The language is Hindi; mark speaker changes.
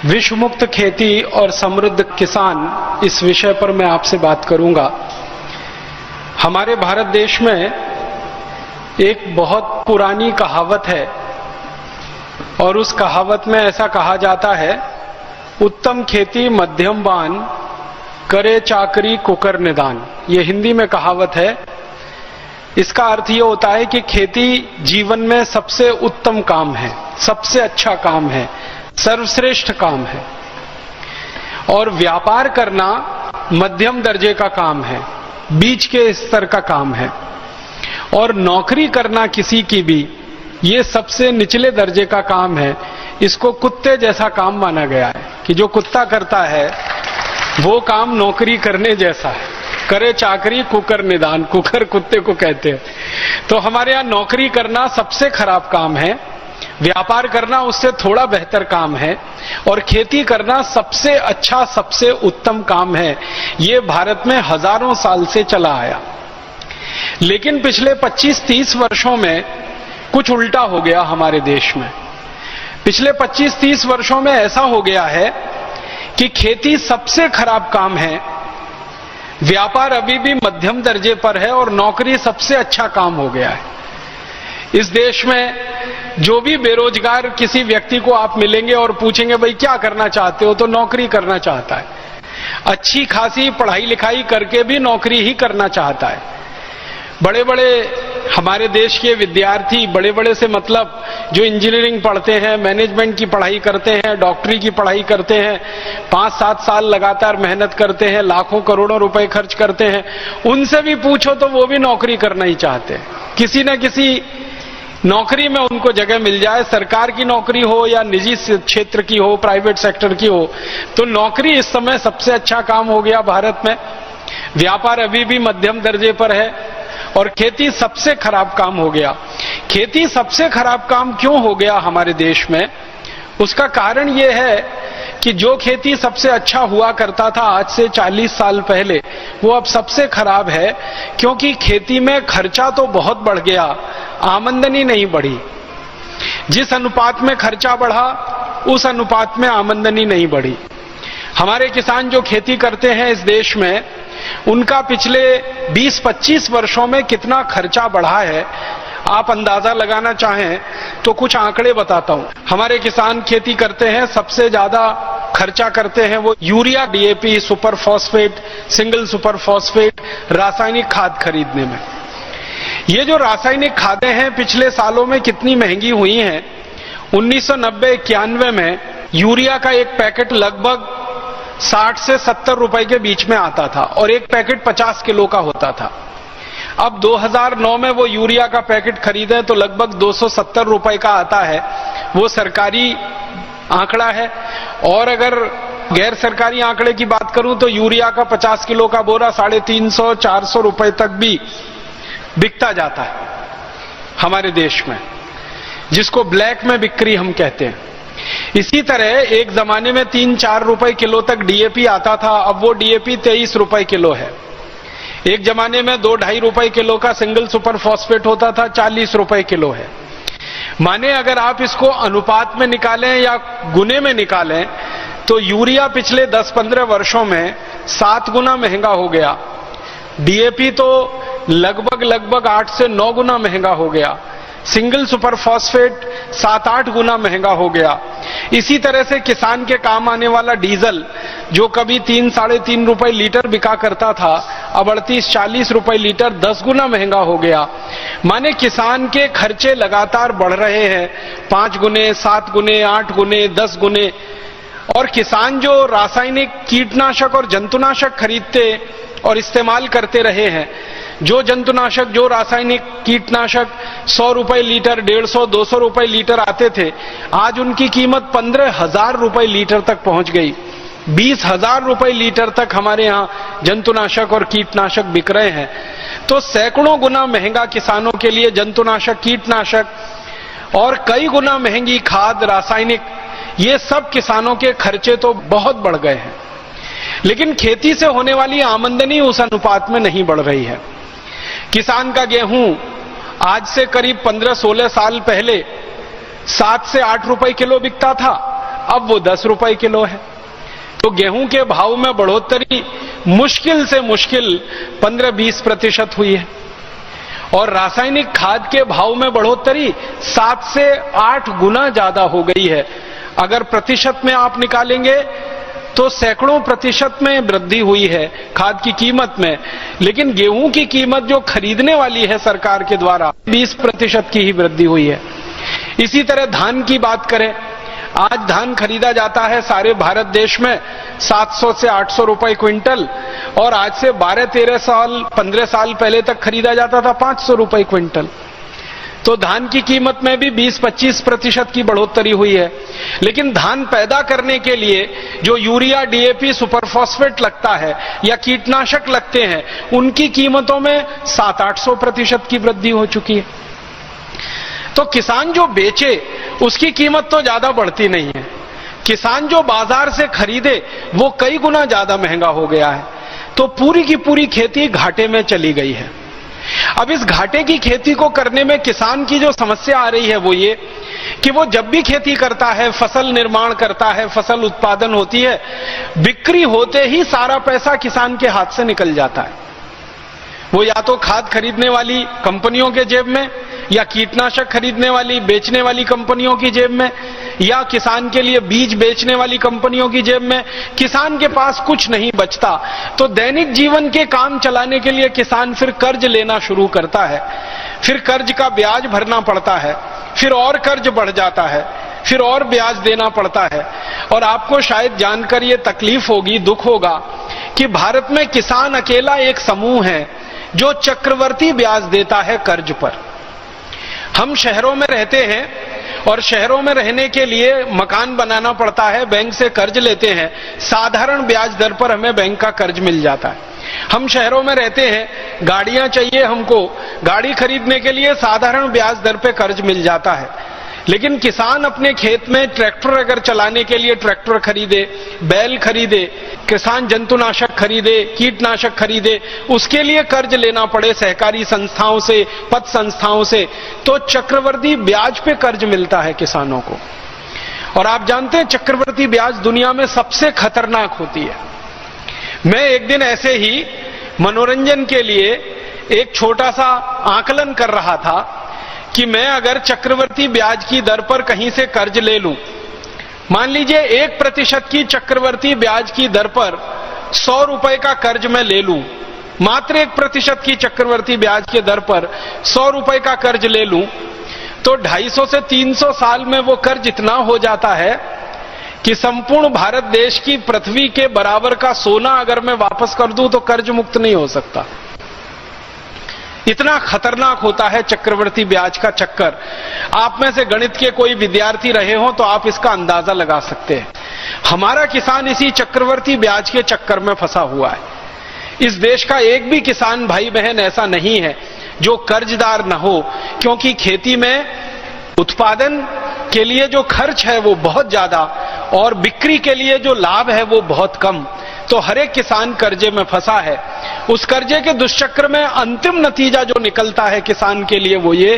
Speaker 1: विश्व मुक्त खेती और समृद्ध किसान, इस विषय पर मैं आपसे बात करूंगा। हमारे भारत देश में एक बहुत पुरानी कहावत है और उस कहावत में ऐसा कहा जाता है, उत्तम खेती मध्यम बान, करे चाकरी कुकर निदान। ये हिंदी में कहावत है। इसका अर्थ ये होता है कि खेती जीवन में सबसे उत्तम काम है, सबसे अच्छा काम है, सर्वश्रेष्ठ काम है। और व्यापार करना मध्यम दर्जे का काम है, बीच के स्तर का काम है। और नौकरी करना किसी की भी, ये सबसे निचले दर्जे का काम है। इसको कुत्ते जैसा काम माना गया है कि जो कुत्ता करता है वो काम नौकरी करने जैसा है। करे चाकरी कुकर निदान, कुकर कुत्ते को कहते हैं। तो हमारे यहां नौकरी करना सबसे खराब काम है, व्यापार करना उससे थोड़ा बेहतर काम है, और खेती करना सबसे अच्छा, सबसे उत्तम काम है। ये भारत में हजारों साल से चला आया। लेकिन पिछले 25-30 वर्षों में कुछ उल्टा हो गया हमारे देश में। पिछले 25-30 वर्षों में ऐसा हो गया है कि खेती सबसे खराब काम है, व्यापार अभी भी मध्यम दर्जे पर है, और नौकरी सबसे अच्छा काम हो गया है। इस देश में जो भी बेरोजगार किसी व्यक्ति को आप मिलेंगे और पूछेंगे भाई क्या करना चाहते हो, तो नौकरी करना चाहता है। अच्छी खासी पढ़ाई लिखाई करके भी नौकरी ही करना चाहता है। बड़े बड़े हमारे देश के विद्यार्थी, बड़े बड़े से मतलब जो इंजीनियरिंग पढ़ते हैं, मैनेजमेंट की पढ़ाई करते हैं, डॉक्टरी की पढ़ाई करते हैं, 5-7 साल लगातार मेहनत करते हैं, लाखों करोड़ों रुपए खर्च करते हैं, उनसे भी पूछो तो वो भी नौकरी करना ही चाहते हैं। किसी न किसी नौकरी में उनको जगह मिल जाए, सरकार की नौकरी हो या निजी क्षेत्र की हो, प्राइवेट सेक्टर की हो, तो नौकरी इस समय सबसे अच्छा काम हो गया भारत में। व्यापार अभी भी मध्यम दर्जे पर है, और खेती सबसे खराब काम हो गया। खेती सबसे खराब काम क्यों हो गया हमारे देश में? उसका कारण यह है कि जो खेती सबसे अच्छा हुआ करता था आज से 40 साल पहले, वो अब सबसे खराब है, क्योंकि खेती में खर्चा तो बहुत बढ़ गया, आमदनी नहीं बढ़ी। जिस अनुपात में खर्चा बढ़ा, उस अनुपात में आमदनी नहीं बढ़ी। हमारे किसान जो खेती करते हैं इस देश में, उनका पिछले 20-25 वर्षों में कितना खर्चा बढ़ा है, आप अंदाजा लगाना चाहें तो कुछ आंकड़े बताता हूं। हमारे किसान खेती करते हैं, सबसे ज्यादा खर्चा करते हैं वो urea, DAP, super phosphate, single super phosphate, रासायनिक खाद खरीदने में। ये जो रासायनिक खादें हैं पिछले सालों में कितनी महंगी हुई हैं। 1990-91 में यूरिया का एक पैकेट लगभग 60 से 70 रुपए के बीच में आता था, और एक पैकेट 50 किलो का होता था। अब 2009 में वो यूरिया का पैकेट खरीदें तो लगभग 270 रुपए का आता है। वो सरकारी आंकड़ा है। और अगर गैर सरकारी आंकड़े की बात करूं तो यूरिया का 50 किलो का बोरा 350-400 रुपए तक भी बिकता जाता है हमारे देश में, जिसको ब्लैक में बिक्री हम कहते हैं। इसी तरह एक जमाने में 3-4 रुपए किलो तक डीएपी आता था, अब वो डीएपी 23 रुपए किलो है। एक जमाने में 2-2.5 रुपए किलो का सिंगल सुपर फॉस्फेट होता था, 40 रुपए किलो है। माने अगर आप इसको अनुपात में निकालें या गुने में निकालें तो यूरिया पिछले 10-15 वर्षों में 7 गुना महंगा हो गया, डीएपी तो लगभग 8 से 9 गुना महंगा हो गया, सिंगल सुपर फॉस्फेट 7-8 गुना महंगा हो गया। इसी तरह से किसान के काम आने वाला डीजल, जो कभी 3-3.5 रुपए लीटर बिका करता था, अब 38-40 रुपए लीटर, 10 गुना महंगा हो गया। माने किसान के खर्चे लगातार बढ़ रहे हैं, 5 गुने, 7 गुने, 8 गुने, 10 गुने। और किसान जो रासायनिक कीटनाशक और जंतुनाशक खरीदते और इस्तेमाल करते रहे हैं, जो जंतुनाशक, जो रासायनिक कीटनाशक 100 रुपए लीटर, 150-200 रुपए लीटर आते थे, आज उनकी कीमत 15,000 रुपए लीटर तक पहुंच गई। 20,000 रुपए लीटर तक हमारे यहाँ जंतुनाशक और कीटनाशक बिक रहे हैं। तो सैकड़ों गुना महंगा किसानों के लिए जंतुनाशक, कीटनाशक, और कई गुना महंगी खाद, रासायनिक, ये सब किसानों के खर्चे तो बहुत बढ़ गए हैं। लेकिन खेती से होने वाली आमदनी उस अनुपात में नहीं बढ़ रही है। किसान का गेहूं आज से करीब 15-16 साल पहले 7 से 8 रुपए किलो बिकता था, अब वो 10 रुपए किलो है। तो गेहूं के भाव में बढ़ोतरी मुश्किल से मुश्किल 15-20% हुई है और रासायनिक खाद के भाव में बढ़ोतरी 7 से 8 गुना ज्यादा हो गई है। अगर प्रतिशत में आप निकालेंगे तो सैकड़ों प्रतिशत में वृद्धि हुई है खाद की कीमत में, लेकिन गेहूं की कीमत जो खरीदने वाली है सरकार के द्वारा 20% की ही वृद्धि हुई है। इसी तरह धान की बात करें, आज धान खरीदा जाता है सारे भारत देश में 700 से 800 रुपए क्विंटल और आज से 12-13 साल 15 साल पहले तक खरीदा जाता था 500 रुपए क्विंटल। तो धान की कीमत में भी 20-25% की बढ़ोतरी हुई है। लेकिन धान पैदा करने के लिए जो यूरिया, डीएपी, सुपरफॉस्फेट लगता है या कीटनाशक लगते हैं, उनकी कीमतों में 700-800% की वृद्धि हो चुकी है। तो किसान जो बेचे उसकी कीमत तो ज्यादा बढ़ती नहीं है, किसान जो बाजार से खरीदे वो कई गुना ज्यादा महंगा हो गया है। तो पूरी की पूरी खेती घाटे में चली गई है। अब इस घाटे की खेती को करने में किसान की जो समस्या आ रही है वो ये कि वो जब भी खेती करता है, फसल निर्माण करता है, फसल उत्पादन होती है, बिक्री होते ही सारा पैसा किसान के हाथ से निकल जाता है। वो या तो खाद खरीदने वाली कंपनियों के जेब में, या कीटनाशक खरीदने वाली बेचने वाली कंपनियों की जेब में, या किसान के लिए बीज बेचने वाली कंपनियों की जेब में। किसान के पास कुछ नहीं बचता। तो दैनिक जीवन के काम चलाने के लिए किसान फिर कर्ज लेना शुरू करता है, फिर कर्ज का ब्याज भरना पड़ता है, फिर और कर्ज बढ़ जाता है, फिर और ब्याज देना पड़ता है। और आपको शायद जानकर ये तकलीफ होगी, दुख होगा कि भारत में किसान अकेला एक समूह है जो चक्रवर्ती ब्याज देता है कर्ज पर। हम शहरों में रहते हैं और शहरों में रहने के लिए मकान बनाना पड़ता है, बैंक से कर्ज लेते हैं, साधारण ब्याज दर पर हमें बैंक का कर्ज मिल जाता है। हम शहरों में रहते हैं, गाड़ियां चाहिए हमको, गाड़ी खरीदने के लिए साधारण ब्याज दर पे कर्ज मिल जाता है। लेकिन किसान अपने खेत में ट्रैक्टर अगर चलाने के लिए ट्रैक्टर खरीदे, बैल खरीदे, किसान जंतुनाशक खरीदे, कीटनाशक खरीदे, उसके लिए कर्ज लेना पड़े सहकारी संस्थाओं से, पत संस्थाओं से, तो चक्रवर्ती ब्याज पे कर्ज मिलता है किसानों को। और आप जानते हैं चक्रवर्ती ब्याज दुनिया में सबसे खतरनाक होती है। मैं एक दिन ऐसे ही मनोरंजन के लिए एक छोटा सा आकलन कर रहा था कि मैं अगर चक्रवर्ती ब्याज की दर पर कहीं से कर्ज ले लूं, मान लीजिए 1% की चक्रवर्ती ब्याज की दर पर 100 रुपए का कर्ज मैं ले लूं, मात्र 1% की चक्रवर्ती ब्याज की दर पर 100 रुपए का कर्ज ले लूं, तो 250 से 300 साल में वो कर्ज इतना हो जाता है कि संपूर्ण भारत देश की पृथ्वी के बराबर का सोना अगर मैं वापस कर दूं तो कर्ज मुक्त नहीं हो सकता। इतना खतरनाक होता है चक्रवर्ती ब्याज का चक्कर। आप में से गणित के कोई विद्यार्थी रहे हो तो आप इसका अंदाजा लगा सकते हैं। हमारा किसान इसी चक्रवर्ती ब्याज के चक्कर में फंसा हुआ है। इस देश का एक भी किसान भाई बहन ऐसा नहीं है जो कर्जदार न हो, क्योंकि खेती में उत्पादन के लिए जो खर्च है वो बहुत ज्यादा और बिक्री के लिए जो लाभ है वो बहुत कम। तो हर एक किसान कर्जे में फंसा है। उस कर्जे के दुष्चक्र में अंतिम नतीजा जो निकलता है किसान के लिए वो ये